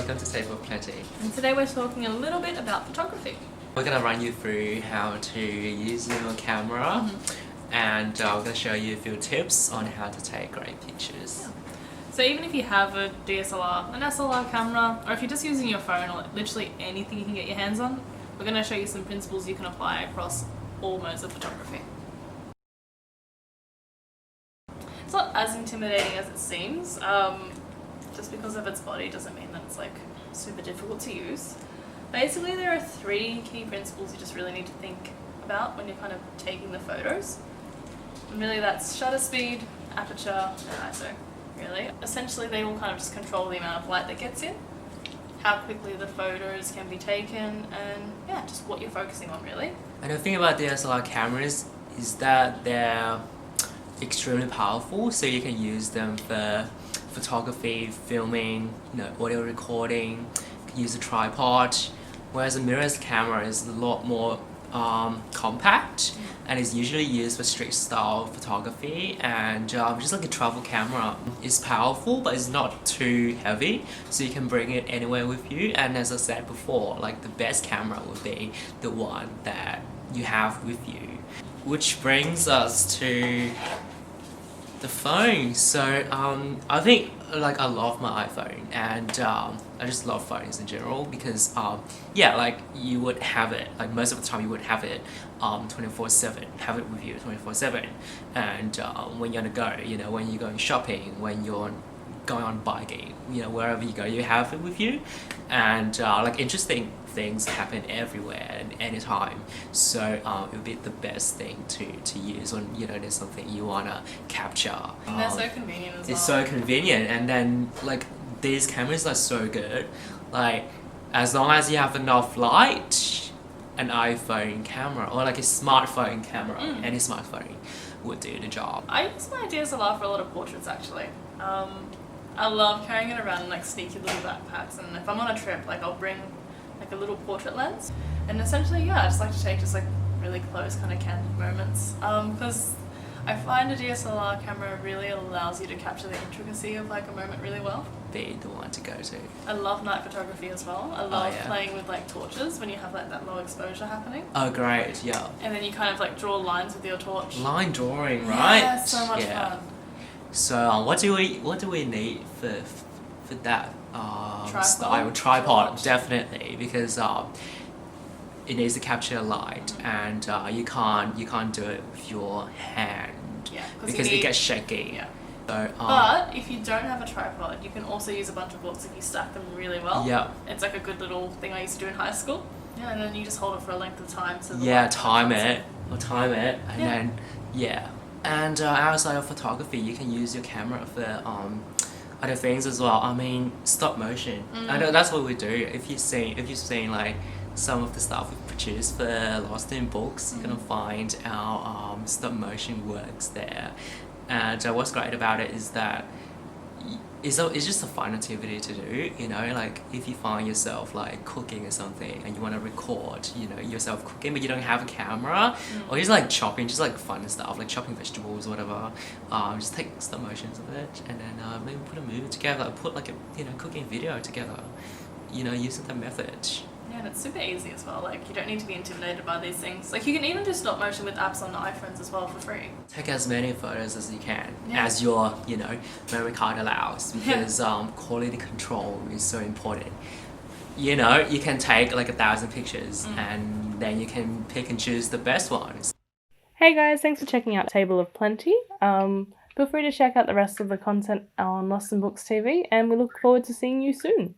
welcome to Table of Plenty. And today we're talking a little bit about photography. We're going to run you through how to use your camera and we're going to show you a few tips on how to take great pictures. Yeah. So even if you have a DSLR, an SLR camera, or if you're just using your phone or literally anything you can get your hands on, we're going to show you some principles you can apply across all modes of photography. It's not as intimidating as it seems. Just because of its body doesn't mean that it's like super difficult to use. Basically, there are three key principles you just really need to think about when you're kind of taking the photos. And really that's shutter speed, aperture, and ISO, really. Essentially, they will kind of just control the amount of light that gets in, how quickly the photos can be taken, and yeah, just what you're focusing on, really. And the thing about DSLR cameras is that they're extremely powerful, so you can use them for photography, filming, audio recording. You can use a tripod, whereas a mirrorless camera is a lot more compact and is usually used for street style photography, and just like a travel camera. It's powerful but it's not too heavy, so you can bring it anywhere with you. And as I said before, like the best camera would be the one that you have with you. Which brings us to the phone. So I think I love my iPhone, and I just love phones in general because yeah, like you would have it, like most of the time you would have it 24/7, have it with you 24/7, and when you're on the go, when you're going shopping, when you're going on biking, wherever you go, you have it with you. And like interesting things happen everywhere and anytime, so it would be the best thing to use when there's something you want to capture. And they're so convenient as well. It's so convenient, and then like these cameras are so good, like as long as you have enough light, an iPhone camera or like a smartphone camera, any smartphone would do the job. I use my DSLR for a lot of portraits actually. I love carrying it around in like sneaky little backpacks, and if I'm on a trip, like I'll bring like a little portrait lens, and essentially yeah, I just like to take just like really close kind of candid moments, because I find a DSLR camera really allows you to capture the intricacy of like a moment really well. Be the one to go to. I love night photography as well. I love playing with like torches when you have like that low exposure happening. Oh great, yeah. And then you kind of like draw lines with your torch. Line drawing, right? Yeah, so much fun. So what do we need for that style? Tripod, definitely, because it needs to capture light, and you can't do it with your hand, because it gets shaky. Yeah. So, but if you don't have a tripod, you can also use a bunch of books if you stack them really well. Yeah. It's like a good little thing I used to do in high school. Yeah, and then you just hold it for a length of time. So time it, and then And outside of photography, you can use your camera for other things as well. I mean, stop motion. I know that's what we do. If you've seen like some of the stuff we produce for Lost in Books, you're gonna find our stop motion works there. And what's great about it is that it's just a fun activity to do, like if you find yourself like cooking or something and you want to record, yourself cooking, but you don't have a camera, or just like chopping, just like fun stuff, like chopping vegetables or whatever, just take stop motions of it, and then maybe put a movie together, put like a cooking video together, using the method. Yeah, and it's super easy as well. Like you don't need to be intimidated by these things. Like you can even do stop motion with apps on the iPhones as well for free. Take as many photos as you can, as your memory card allows, because quality control is so important. You can take like 1,000 pictures, and then you can pick and choose the best ones. Hey guys, thanks for checking out Table of Plenty. Feel free to check out the rest of the content on Lost in Books TV, and we look forward to seeing you soon.